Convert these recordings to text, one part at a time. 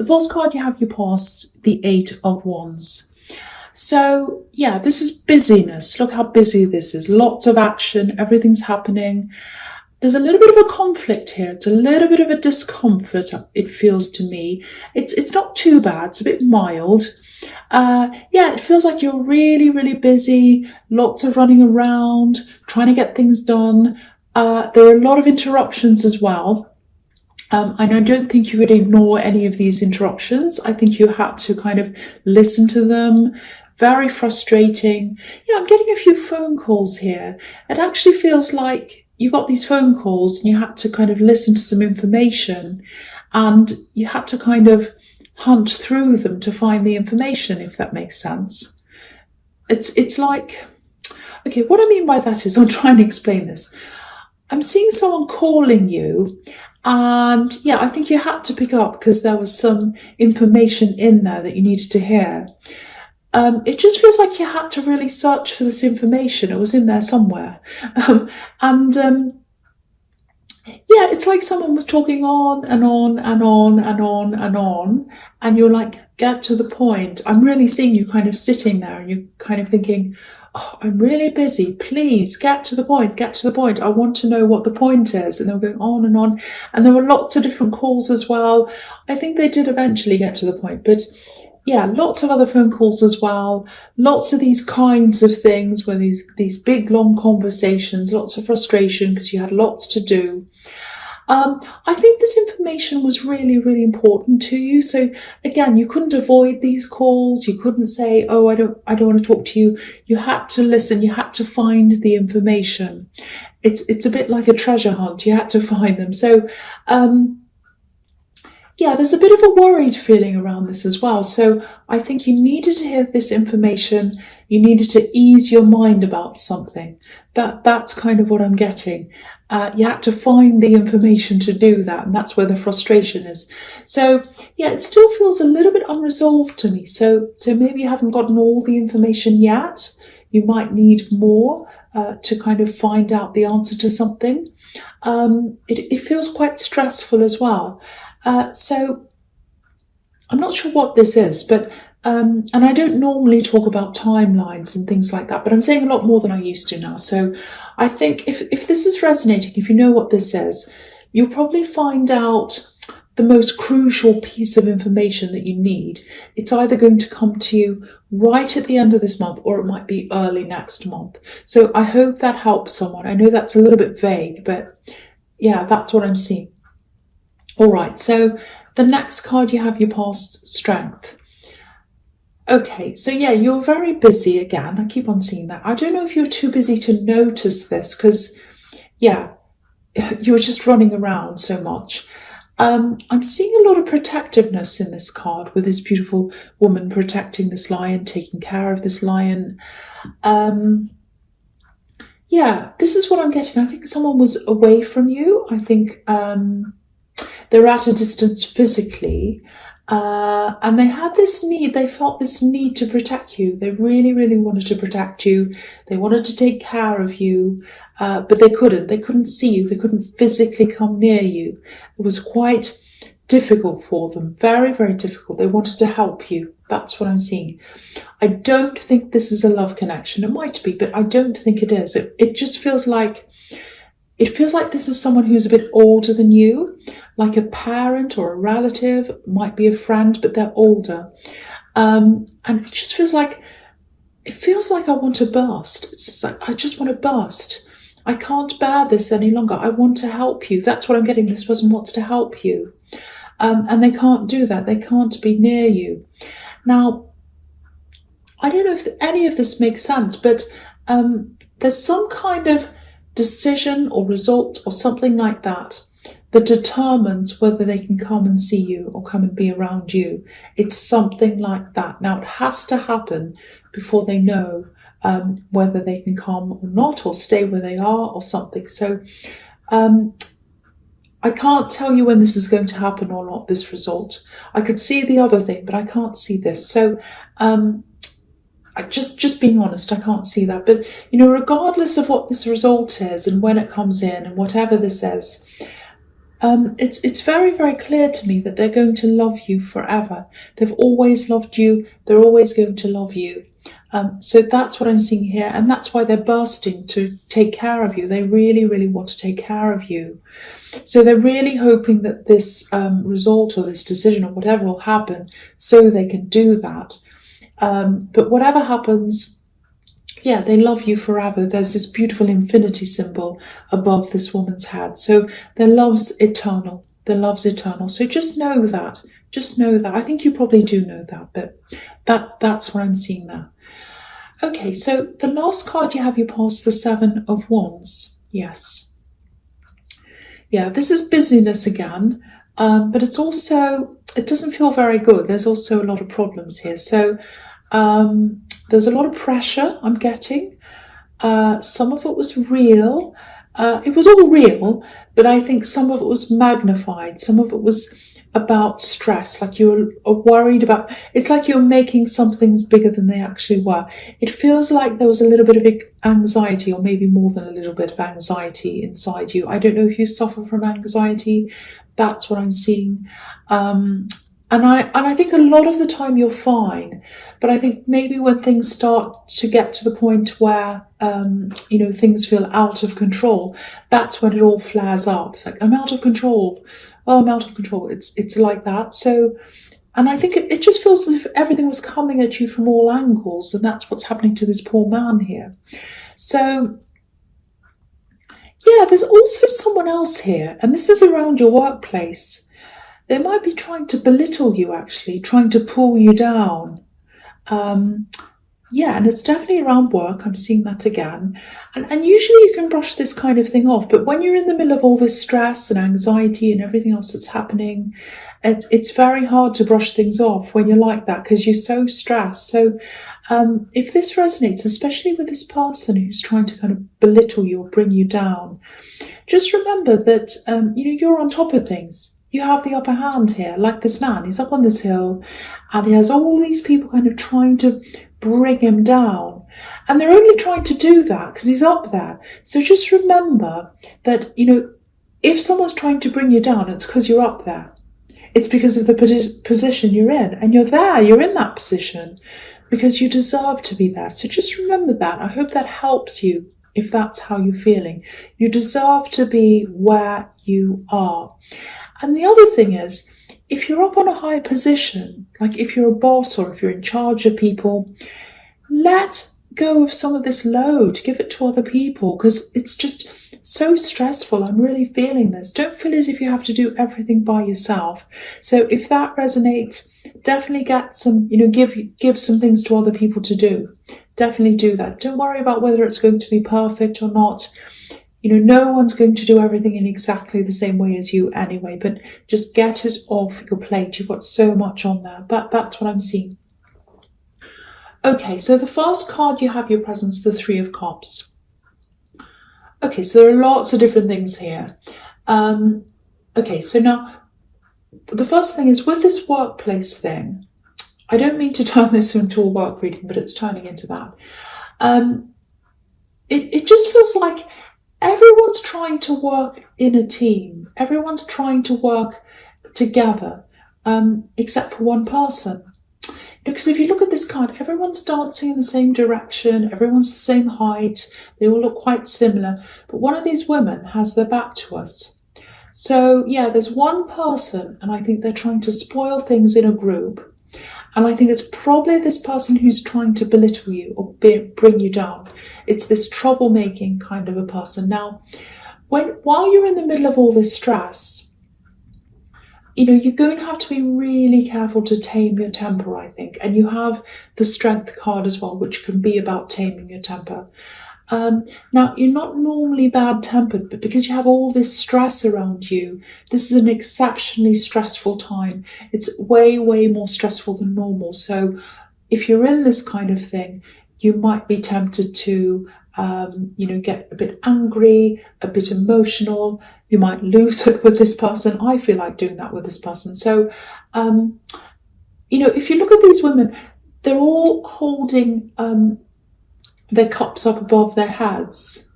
The first card you have, you pass the Eight of Wands. So yeah, this is busyness. Look how busy this is. Lots of action. Everything's happening. There's a little bit of a conflict here. It's a little bit of a discomfort, it feels to me. It's not too bad. It's a bit mild. Yeah, it feels like you're really, really busy. Lots of running around, trying to get things done. There are a lot of interruptions as well. And I don't think you could ignore any of these interruptions. I think you had to kind of listen to them. Very frustrating. Yeah, I'm getting a few phone calls here. It actually feels like you got these phone calls and you had to kind of listen to some information and you had to kind of hunt through them to find the information, if that makes sense. It's like, okay, what I mean by that is, I'll try and explain this. I'm seeing someone calling you and yeah, I think you had to pick up because there was some information in there that you needed to hear. It just feels like you had to really search for this information. It was in there somewhere. Yeah, it's like someone was talking on and on and on and on and on. And you're like, get to the point. I'm really seeing you kind of sitting there and you're kind of thinking, oh, I'm really busy. Please get to the point. Get to the point. I want to know what the point is. And they were going on and on. And there were lots of different calls as well. I think they did eventually get to the point. But yeah, lots of other phone calls as well. Lots of these kinds of things where these big, long conversations, lots of frustration because you had lots to do. I think this information was really, really important to you. So again, you couldn't avoid these calls. You couldn't say, oh, I don't want to talk to you. You had to listen. You had to find the information. It's a bit like a treasure hunt. You had to find them. So, yeah, there's a bit of a worried feeling around this as well. So I think you needed to hear this information. You needed to ease your mind about something. That's kind of what I'm getting. You had to find the information to do that. And that's where the frustration is. So yeah, it still feels a little bit unresolved to me. So maybe you haven't gotten all the information yet. You might need more to kind of find out the answer to something. It feels quite stressful as well. So I'm not sure what this is, but and I don't normally talk about timelines and things like that, but I'm saying a lot more than I used to now. So I think if this is resonating, if you know what this is, you'll probably find out the most crucial piece of information that you need. It's either going to come to you right at the end of this month or it might be early next month. So I hope that helps someone. I know that's a little bit vague, but yeah, that's what I'm seeing. All right, so the next card you have, you passed Strength. Okay, so yeah, you're very busy again. I keep on seeing that. I don't know if you're too busy to notice this because, yeah, you're just running around so much. I'm seeing a lot of protectiveness in this card with this beautiful woman protecting this lion, taking care of this lion. Yeah, this is what I'm getting. I think someone was away from you. I think they're at a distance physically, and they had this need, they felt this need to protect you. They really, really wanted to protect you. They wanted to take care of you, but they couldn't see you. They couldn't physically come near you. It was quite difficult for them, very, very difficult. They wanted to help you. That's what I'm seeing. I don't think this is a love connection. It might be, but I don't think it is. It just feels like, this is someone who's a bit older than you, like a parent or a relative, might be a friend, but they're older. And it just feels like, I want to burst. It's like, I just want to burst. I can't bear this any longer. I want to help you. That's what I'm getting. This person wants to help you. And they can't do that. They can't be near you. Now, I don't know if any of this makes sense, but there's some kind of decision or result or something like that determines whether they can come and see you or come and be around you. It's something like that. Now, it has to happen before they know whether they can come or not, or stay where they are or something. So I can't tell you when this is going to happen or not, this result. I could see the other thing, but I can't see this. So just being honest, I can't see that. But, regardless of what this result is and when it comes in and whatever this is, It's very, very clear to me that they're going to love you forever. They've always loved you. They're always going to love you. So that's what I'm seeing here, and that's why they're bursting to take care of you. They really, really want to take care of you. So they're really hoping that this result or this decision or whatever will happen so they can do that. But whatever happens, yeah, they love you forever. There's this beautiful infinity symbol above this woman's head. So their love's eternal. Their love's eternal. So just know that. Just know that. I think you probably do know that, but that's what I'm seeing there. Okay, so the last card you have, you pass the Seven of Wands. Yes. Yeah, this is busyness again, but it's also, it doesn't feel very good. There's also a lot of problems here. So there's a lot of pressure I'm getting. Some of it was real. It was all real, but I think some of it was magnified. Some of it was about stress, like you're worried about, it's like you're making some things bigger than they actually were. It feels like there was a little bit of anxiety, or maybe more than a little bit of anxiety inside you. I don't know if you suffer from anxiety. That's what I'm seeing. And I think a lot of the time you're fine, but I think maybe when things start to get to the point where things feel out of control, that's when it all flares up. It's like, I'm out of control. Oh, I'm out of control. It's like that. So, and I think it just feels as if everything was coming at you from all angles, and that's what's happening to this poor man here. So, yeah, there's also someone else here, and this is around your workplace. They might be trying to belittle you, actually, trying to pull you down. Yeah, and it's definitely around work. I'm seeing that again. And usually you can brush this kind of thing off. But when you're in the middle of all this stress and anxiety and everything else that's happening, it's very hard to brush things off when you're like that because you're so stressed. So if this resonates, especially with this person who's trying to kind of belittle you or bring you down, just remember that you're on top of things. You have the upper hand here, like this man. He's up on this hill and he has all these people kind of trying to bring him down. And they're only trying to do that because he's up there. So just remember that, if someone's trying to bring you down, it's because you're up there. It's because of the position you're in. And you're there, you're in that position because you deserve to be there. So just remember that. I hope that helps you if that's how you're feeling. You deserve to be where you are. And the other thing is, if you're up on a high position, like if you're a boss or if you're in charge of people, let go of some of this load, give it to other people, because it's just so stressful. I'm really feeling this. Don't feel as if you have to do everything by yourself. So if that resonates, definitely get some, give some things to other people to do. Definitely do that. Don't worry about whether it's going to be perfect or not. No one's going to do everything in exactly the same way as you anyway, but just get it off your plate. You've got so much on there. That's what I'm seeing. Okay, so the first card you have your presence, the Three of Cups. Okay, so there are lots of different things here. Okay, so now the first thing is with this workplace thing, I don't mean to turn this into a work reading, but it's turning into that. It just feels like everyone's trying to work in a team. Everyone's trying to work together, except for one person. Because if you look at this card, everyone's dancing in the same direction. Everyone's the same height. They all look quite similar. But one of these women has their back to us. So, yeah, there's one person, and I think they're trying to spoil things in a group. And I think it's probably this person who's trying to belittle you or bring you down. It's this troublemaking kind of a person. Now, while you're in the middle of all this stress, you're going to have to be really careful to tame your temper, I think. And you have the Strength card as well, which can be about taming your temper. Now, you're not normally bad-tempered, but because you have all this stress around you, this is an exceptionally stressful time. It's way, way more stressful than normal. So if you're in this kind of thing, you might be tempted to, get a bit angry, a bit emotional. You might lose it with this person. I feel like doing that with this person. So, if you look at these women, they're all holding their cups up above their heads.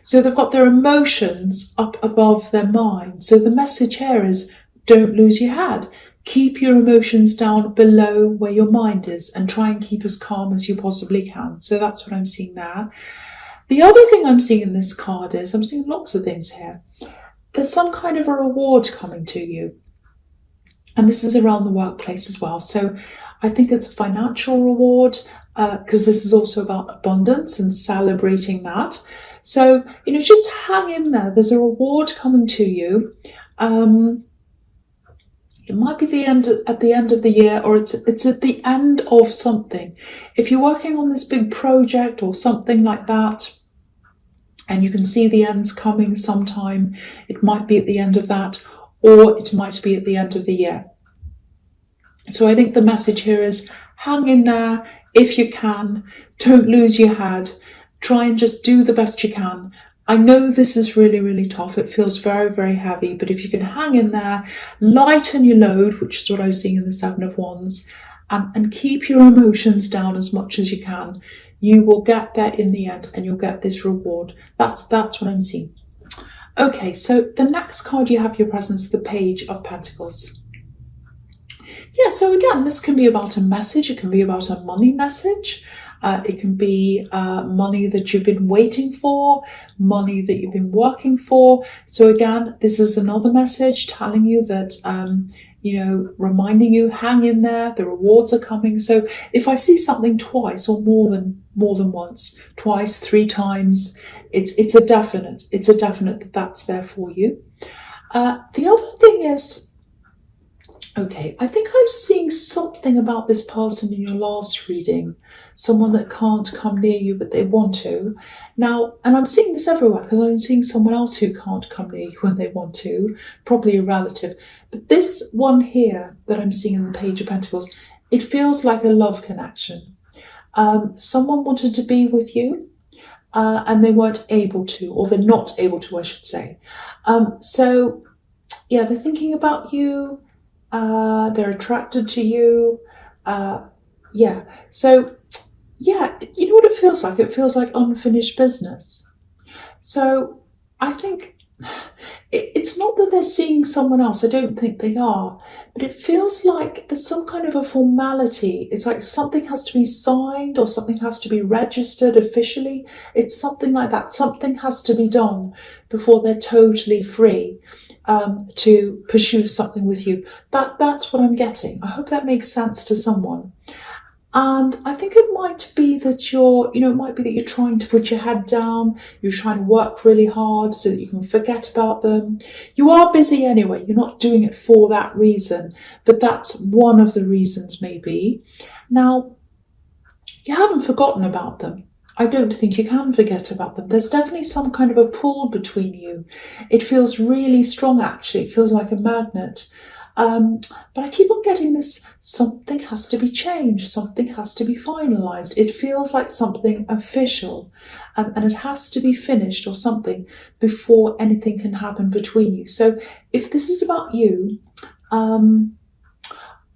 So they've got their emotions up above their mind. So the message here is, don't lose your head. Keep your emotions down below where your mind is and try and keep as calm as you possibly can. So that's what I'm seeing there. The other thing I'm seeing in this card is, I'm seeing lots of things here. There's some kind of a reward coming to you. And this is around the workplace as well. So I think it's a financial reward, because this is also about abundance and celebrating that. So, just hang in there. There's a reward coming to you. It might be at the end of the year, or it's at the end of something. If you're working on this big project or something like that, and you can see the end's coming sometime, it might be at the end of that, or it might be at the end of the year. So I think the message here is, hang in there if you can. Don't lose your head. Try and just do the best you can. I know this is really, really tough. It feels very, very heavy, but if you can hang in there, lighten your load, which is what I was seeing in the Seven of Wands, and keep your emotions down as much as you can, you will get there in the end and you'll get this reward. That's what I'm seeing. Okay, so the next card you have your presence, the Page of Pentacles. Yeah, so again, this can be about a message. It can be about a money message. It can be money that you've been waiting for, money that you've been working for. So again, this is another message telling you that, reminding you, hang in there, the rewards are coming. So if I see something twice or more than once, twice, 3 times, it's a definite that that's there for you. The other thing is, okay, I think I'm seeing something about this person in your last reading, someone that can't come near you, but they want to. Now, and I'm seeing this everywhere because I'm seeing someone else who can't come near you when they want to, probably a relative. But this one here that I'm seeing in the Page of Pentacles, it feels like a love connection. Someone wanted to be with you, and they weren't able to, or they're not able to, I should say. So, yeah, they're thinking about you. They're attracted to you. So, yeah, you know what it feels like? It feels like unfinished business. So I think it's not that they're seeing someone else. I don't think they are. But it feels like there's some kind of a formality. It's like something has to be signed or something has to be registered officially. It's something like that. Something has to be done before they're totally free to pursue something with you. That's what I'm getting. I hope that makes sense to someone. And I think it might be that you're trying to put your head down. You're trying to work really hard so that you can forget about them. You are busy anyway. You're not doing it for that reason, but that's one of the reasons maybe. Now, you haven't forgotten about them. I don't think you can forget about them. There's definitely some kind of a pull between you. It feels really strong, actually. It feels like a magnet. But I keep on getting this, something has to be changed, something has to be finalised. It feels like something official, and it has to be finished or something before anything can happen between you. So if this is about you,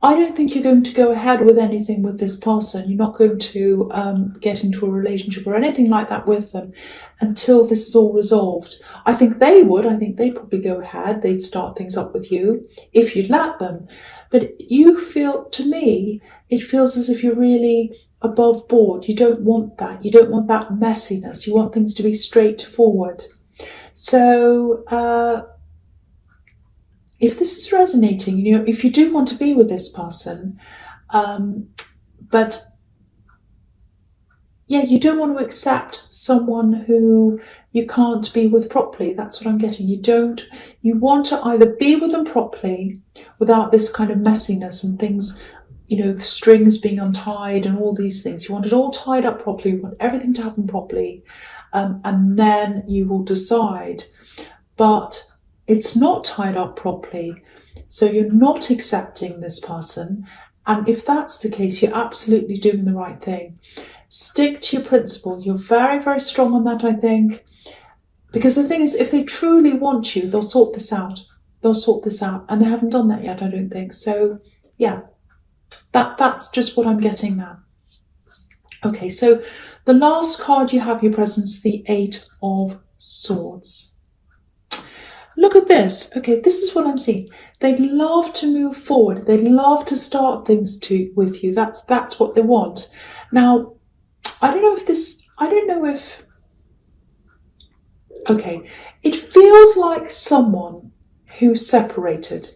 I don't think you're going to go ahead with anything with this person. You're not going to get into a relationship or anything like that with them until this is all resolved. I think they would. I think they'd probably go ahead. They'd start things up with you if you'd let them. But you feel, to me, it feels as if you're really above board. You don't want that. You don't want that messiness. You want things to be straightforward. So, if this is resonating, if you do want to be with this person, but yeah, you don't want to accept someone who you can't be with properly. That's what I'm getting. You want to either be with them properly without this kind of messiness and things, strings being untied and all these things. You want it all tied up properly. You want everything to happen properly. And then you will decide. But it's not tied up properly, so you're not accepting this person. And if that's the case, you're absolutely doing the right thing. Stick to your principle. You're very, very strong on that, I think. Because the thing is, if they truly want you, they'll sort this out. And they haven't done that yet, I don't think. So, yeah, that's just what I'm getting now. Okay, so the last card you have your presence, the 8 of Swords. Look at this. Okay, this is what I'm seeing. They'd love to move forward. They'd love to start things with you. That's what they want. Now, I don't know if, okay, it feels like someone who's separated.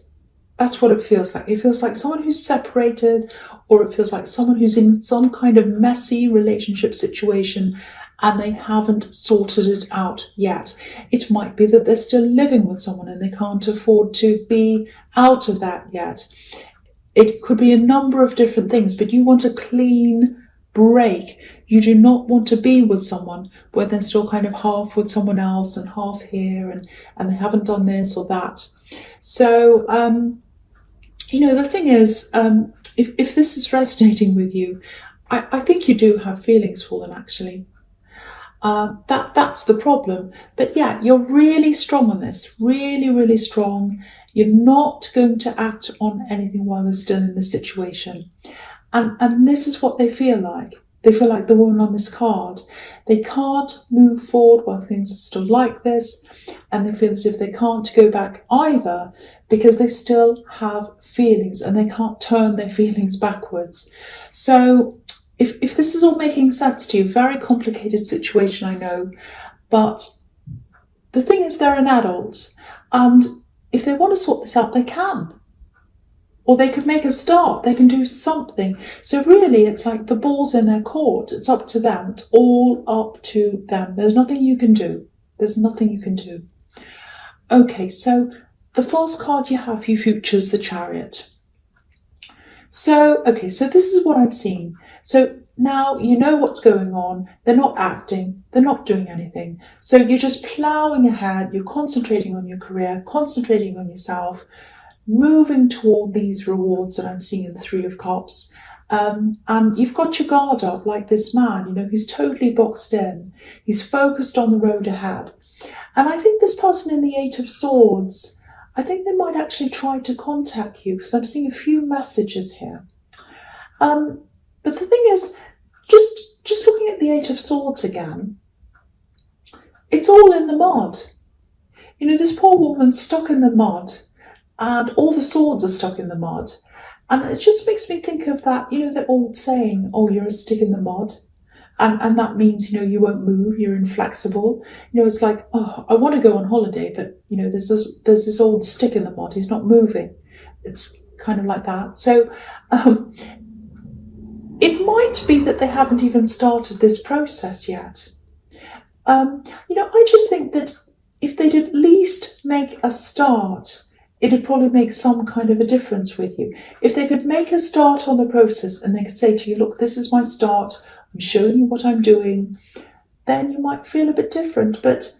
That's what it feels like. It feels like someone who's separated, or it feels like someone who's in some kind of messy relationship situation and they haven't sorted it out yet. It might be that they're still living with someone and they can't afford to be out of that yet. It could be a number of different things, but you want a clean break. You do not want to be with someone where they're still kind of half with someone else and half here and they haven't done this or that. So, the thing is, if this is resonating with you, I think you do have feelings for them, actually. That's the problem. But yeah, you're really strong on this, really, really strong. You're not going to act on anything while they're still in this situation. And this is what they feel like. They feel like the woman on this card. They can't move forward while things are still like this. And they feel as if they can't go back either because they still have feelings and they can't turn their feelings backwards. So if this is all making sense to you, very complicated situation, I know. But the thing is, they're an adult. And if they want to sort this out, they can. Or they could make a start, they can do something. So really, it's like the ball's in their court. It's up to them. It's all up to them. There's nothing you can do. There's nothing you can do. Okay, so the first card you have, you features the Chariot. So this is what I'm seeing. So now you know what's going on. They're not acting. They're not doing anything. So you're just ploughing ahead. You're concentrating on your career, concentrating on yourself, moving toward these rewards that I'm seeing in the Three of Cups. And you've got your guard up like this man, he's totally boxed in. He's focused on the road ahead. And I think this person in the Eight of Swords, I think they might actually try to contact you because I'm seeing a few messages here. But the thing is, just looking at the Eight of Swords again, it's all in the mud. This poor woman's stuck in the mud. And all the swords are stuck in the mud. And it just makes me think of that, the old saying, oh, you're a stick in the mud. And that means, you won't move, you're inflexible. It's like, oh, I want to go on holiday, but, there's this old stick in the mud, he's not moving. It's kind of like that. So it might be that they haven't even started this process yet. I just think that if they'd at least make a start, it'd probably make some kind of a difference with you. If they could make a start on the process and they could say to you, look, this is my start, I'm showing you what I'm doing, then you might feel a bit different. But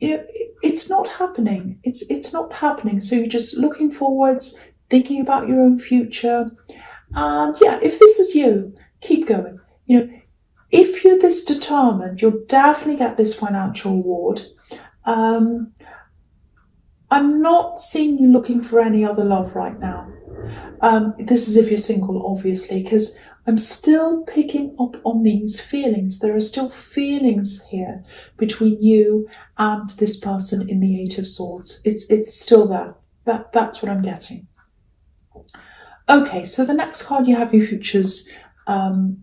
it's not happening. It's not happening. So you're just looking forwards, thinking about your own future. And yeah, if this is you, keep going. If you're this determined, you'll definitely get this financial reward. I'm not seeing you looking for any other love right now. This is if you're single, obviously, because I'm still picking up on these feelings. There are still feelings here between you and this person in the Eight of Swords. It's still there. That's what I'm getting. Okay, so the next card you have, you features the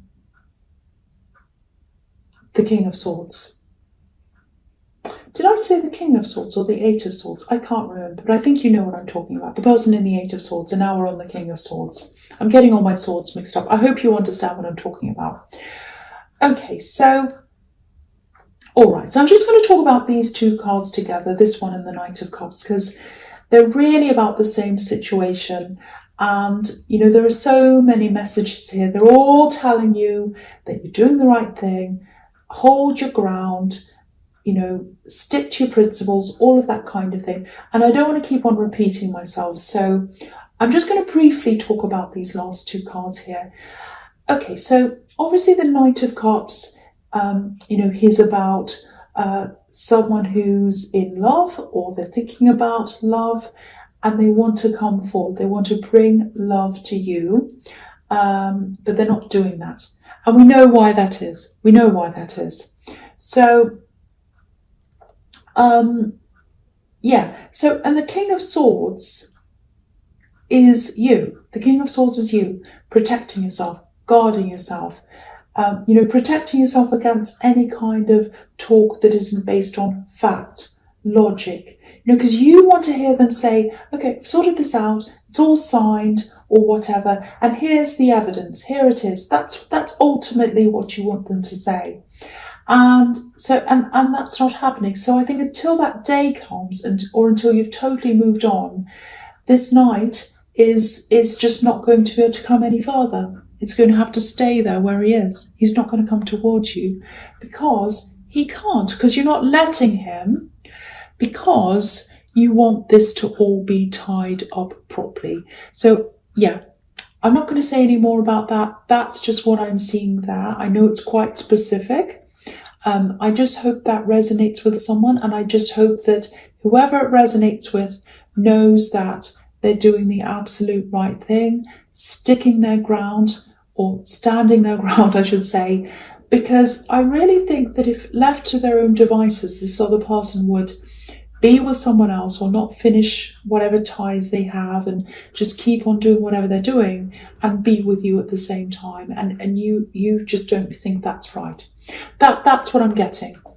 King of Swords. Did I say the King of Swords or the Eight of Swords? I can't remember, but I think you know what I'm talking about. The person in the Eight of Swords, and now we're on the King of Swords. I'm getting all my swords mixed up. I hope you understand what I'm talking about. Okay, all right. So I'm just going to talk about these two cards together, this one and the Knight of Cups, because they're really about the same situation. And, there are so many messages here. They're all telling you that you're doing the right thing, hold your ground, stick to your principles, all of that kind of thing. And I don't want to keep on repeating myself. So I'm just going to briefly talk about these last two cards here. Okay, so obviously the Knight of Cups, he's about someone who's in love or they're thinking about love and they want to come forward. They want to bring love to you, but they're not doing that. And we know why that is. So Um, yeah. So, and the King of Swords is you. The King of Swords is you, protecting yourself, guarding yourself, protecting yourself against any kind of talk that isn't based on fact, logic. Because you want to hear them say, okay, I've sorted this out, it's all signed or whatever, and here's the evidence, here it is. That's ultimately what you want them to say. And so, and that's not happening. So I think until that day comes, or until you've totally moved on, this knight is just not going to be able to come any further. It's going to have to stay there where he is. He's not going to come towards you because he can't, because you're not letting him, because you want this to all be tied up properly. So yeah, I'm not going to say any more about that. That's just what I'm seeing there. I know it's quite specific. I just hope that resonates with someone, and I just hope that whoever it resonates with knows that they're doing the absolute right thing, sticking their ground, or standing their ground, I should say, because I really think that if left to their own devices, this other person would be with someone else or not finish whatever ties they have and just keep on doing whatever they're doing and be with you at the same time. And you just don't think that's right. That's what I'm getting.